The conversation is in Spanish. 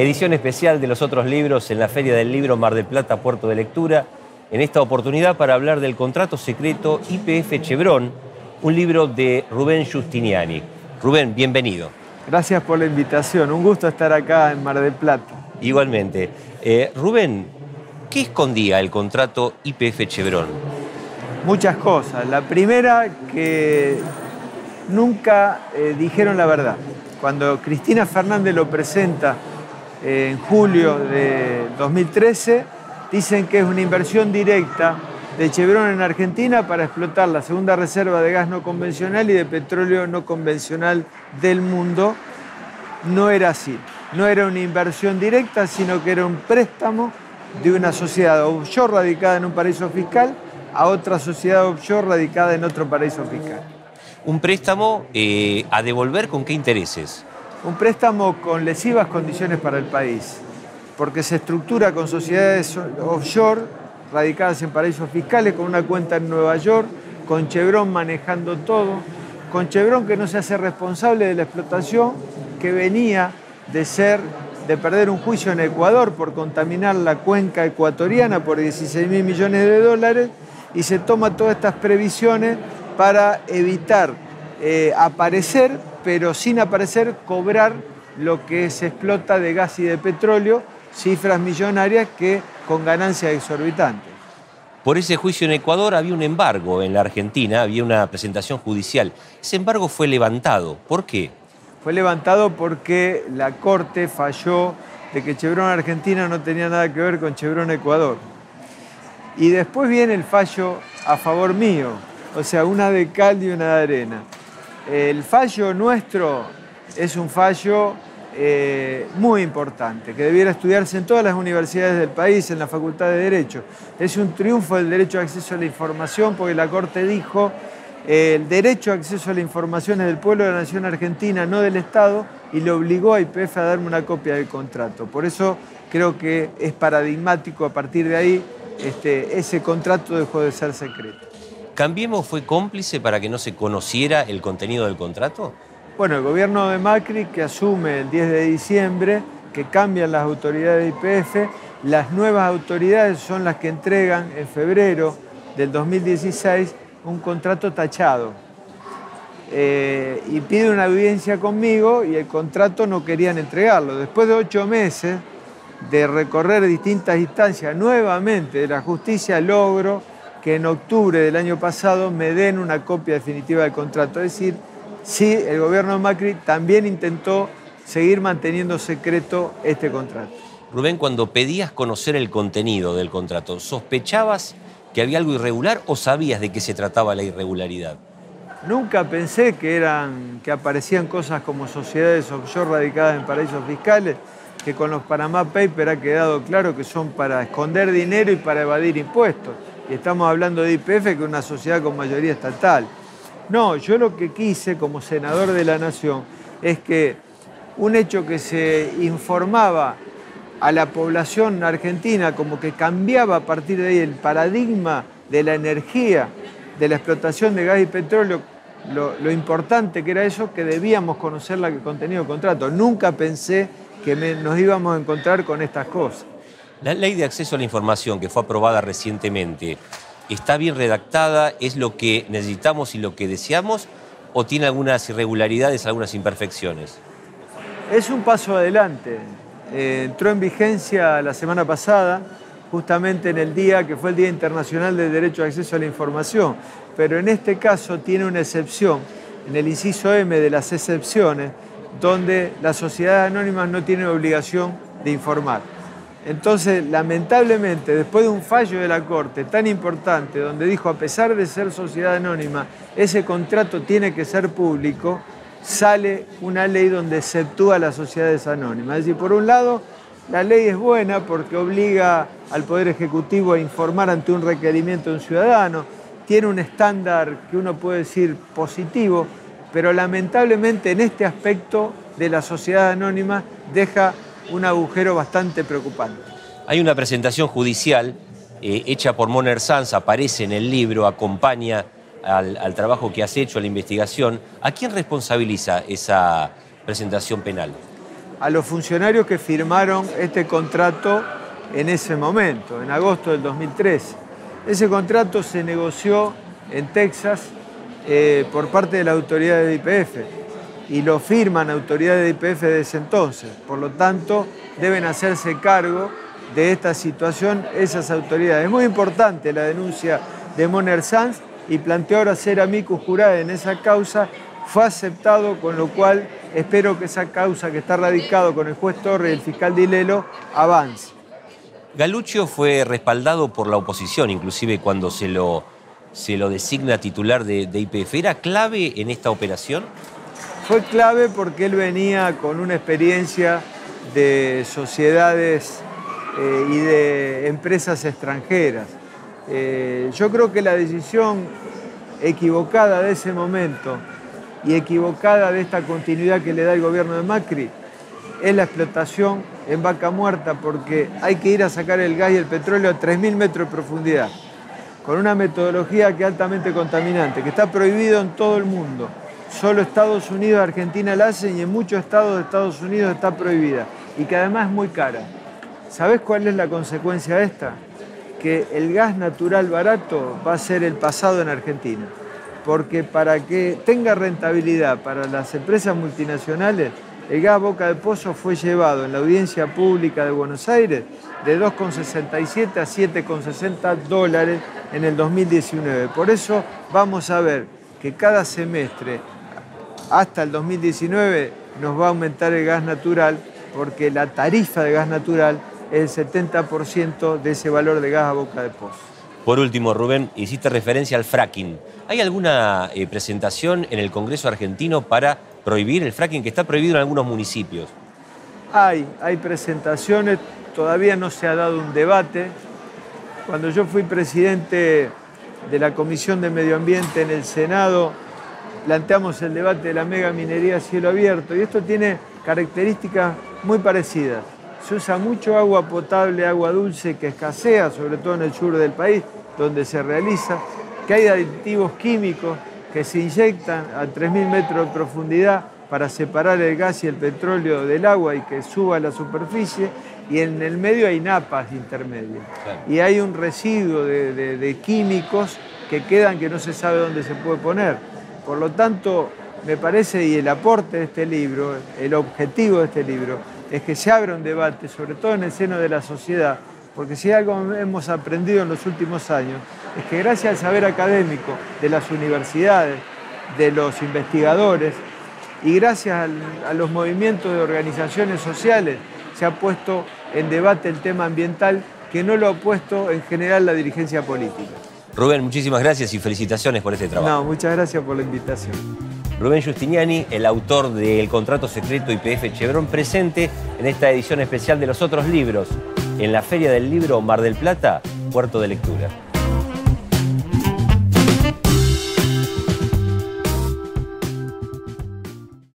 Edición especial de los otros libros en la Feria del Libro Mar del Plata, Puerto de Lectura. En esta oportunidad para hablar del contrato secreto YPF Chevron, un libro de Rubén Giustiniani. Rubén, bienvenido. Gracias por la invitación. Un gusto estar acá en Mar del Plata. Igualmente. Rubén, ¿qué escondía el contrato YPF Chevron? Muchas cosas. La primera, que nunca dijeron la verdad. Cuando Cristina Fernández lo presenta en julio de 2013, dicen que es una inversión directa de Chevron en Argentina para explotar la segunda reserva de gas no convencional y de petróleo no convencional del mundo. No era así. No era una inversión directa, sino que era un préstamo de una sociedad offshore radicada en un paraíso fiscal a otra sociedad offshore radicada en otro paraíso fiscal. ¿Un préstamo a devolver con qué intereses? Un préstamo con lesivas condiciones para el país, porque se estructura con sociedades offshore radicadas en paraísos fiscales, con una cuenta en Nueva York, con Chevron manejando todo, con Chevron que no se hace responsable de la explotación, que venía de perder un juicio en Ecuador por contaminar la cuenca ecuatoriana por 16.000 millones de dólares, y se toma todas estas previsiones para evitar aparecer, pero sin aparecer cobrar lo que se explota de gas y de petróleo, cifras millonarias que con ganancias exorbitantes. Por ese juicio en Ecuador había un embargo en la Argentina, había una presentación judicial. Ese embargo fue levantado. ¿Por qué? Fue levantado porque la Corte falló de que Chevron Argentina no tenía nada que ver con Chevron Ecuador. Y después viene el fallo a favor mío, o sea, una de cal y una de arena. El fallo nuestro es un fallo muy importante, que debiera estudiarse en todas las universidades del país, en la Facultad de Derecho. Es un triunfo del derecho de acceso a la información, porque la Corte dijo el derecho a acceso a la información es del pueblo de la nación argentina, no del Estado, y le obligó a YPF a darme una copia del contrato. Por eso creo que es paradigmático. A partir de ahí, ese contrato dejó de ser secreto. ¿Cambiemos fue cómplice para que no se conociera el contenido del contrato? Bueno, el gobierno de Macri, que asume el 10 de diciembre, que cambian las autoridades de YPF, las nuevas autoridades son las que entregan en febrero del 2016 un contrato tachado. Y pide una audiencia conmigo y el contrato no querían entregarlo. Después de 8 meses de recorrer distintas instancias nuevamente de la justicia, logro que en octubre del año pasado me den una copia definitiva del contrato. Es decir, sí, el gobierno de Macri también intentó seguir manteniendo secreto este contrato. Rubén, cuando pedías conocer el contenido del contrato, ¿sospechabas que había algo irregular o sabías de qué se trataba la irregularidad? Nunca pensé que aparecían cosas como sociedades offshore radicadas en paraísos fiscales, que con los Panama Papers ha quedado claro que son para esconder dinero y para evadir impuestos. Y estamos hablando de YPF, que es una sociedad con mayoría estatal. No, yo lo que quise como senador de la Nación es que un hecho que se informaba a la población argentina como que cambiaba a partir de ahí el paradigma de la energía, de la explotación de gas y petróleo, lo importante que era eso, que debíamos conocer el contenido del contrato. Nunca pensé que nos íbamos a encontrar con estas cosas. La ley de acceso a la información que fue aprobada recientemente, ¿está bien redactada? ¿Es lo que necesitamos y lo que deseamos? ¿O tiene algunas irregularidades, algunas imperfecciones? Es un paso adelante. Entró en vigencia la semana pasada, justamente en el día que fue el Día Internacional del Derecho de Acceso a la Información. Pero en este caso tiene una excepción, en el inciso M de las excepciones, donde las sociedades anónimas no tienen obligación de informar. Entonces, lamentablemente, después de un fallo de la Corte tan importante, donde dijo, a pesar de ser sociedad anónima, ese contrato tiene que ser público, sale una ley donde exceptúa a las sociedades anónimas. Es decir, por un lado, la ley es buena porque obliga al Poder Ejecutivo a informar ante un requerimiento de un ciudadano, tiene un estándar que uno puede decir positivo, pero lamentablemente en este aspecto de la sociedad anónima deja un agujero bastante preocupante. Hay una presentación judicial hecha por Moner Sanz, aparece en el libro, acompaña al trabajo que has hecho, a la investigación. ¿A quién responsabiliza esa presentación penal? a los funcionarios que firmaron este contrato en ese momento, en agosto del 2013. Ese contrato se negoció en Texas por parte de la autoridad de YPF y lo firman autoridades de YPF desde ese entonces. Por lo tanto, deben hacerse cargo de esta situación esas autoridades. Es muy importante la denuncia de Moner Sanz y planteó ahora ser amicus curiae en esa causa. Fue aceptado, con lo cual espero que esa causa que está radicado con el juez Torres y el fiscal Dilelo avance. Galluccio fue respaldado por la oposición, inclusive cuando se lo designa titular de YPF. ¿Era clave en esta operación? Fue clave porque él venía con una experiencia de sociedades y de empresas extranjeras. Yo creo que la decisión equivocada de ese momento y equivocada de esta continuidad que le da el gobierno de Macri es la explotación en Vaca Muerta, porque hay que ir a sacar el gas y el petróleo a 3.000 metros de profundidad, con una metodología que es altamente contaminante, que está prohibido en todo el mundo. Solo Estados Unidos y Argentina la hacen y en muchos estados de Estados Unidos está prohibida y que además es muy cara. ¿Sabés cuál es la consecuencia de esta? Que el gas natural barato va a ser el pasado en Argentina. Porque para que tenga rentabilidad para las empresas multinacionales, el gas Boca de Pozo fue llevado en la audiencia pública de Buenos Aires de 2,67 a 7,60 dólares en el 2019. Por eso vamos a ver que cada semestre hasta el 2019 nos va a aumentar el gas natural, porque la tarifa de gas natural es el 70% de ese valor de gas a Boca de Pozo. Por último, Rubén, hiciste referencia al fracking. ¿Hay alguna presentación en el Congreso argentino para prohibir el fracking, que está prohibido en algunos municipios? Hay presentaciones, todavía no se ha dado un debate. Cuando yo fui presidente de la Comisión de Medio Ambiente en el Senado, planteamos el debate de la megaminería a cielo abierto y esto tiene características muy parecidas. Se usa mucho agua potable, agua dulce, que escasea, sobre todo en el sur del país, donde se realiza, que hay aditivos químicos que se inyectan a 3.000 metros de profundidad para separar el gas y el petróleo del agua y que suba a la superficie, y en el medio hay napas intermedias. Claro. Y hay un residuo de químicos que quedan que no se sabe dónde se puede poner. Por lo tanto, me parece, y el aporte de este libro, el objetivo de este libro, es que se abra un debate, sobre todo en el seno de la sociedad, porque si algo hemos aprendido en los últimos años, es que gracias al saber académico de las universidades, de los investigadores, y gracias a los movimientos de organizaciones sociales, se ha puesto en debate el tema ambiental, que no lo ha puesto en general la dirigencia política. Rubén, muchísimas gracias y felicitaciones por este trabajo. No, muchas gracias por la invitación. Rubén Giustiniani, el autor del contrato secreto YPF Chevron, presente en esta edición especial de Los Otros Libros, en la Feria del Libro Mar del Plata, Puerto de Lectura.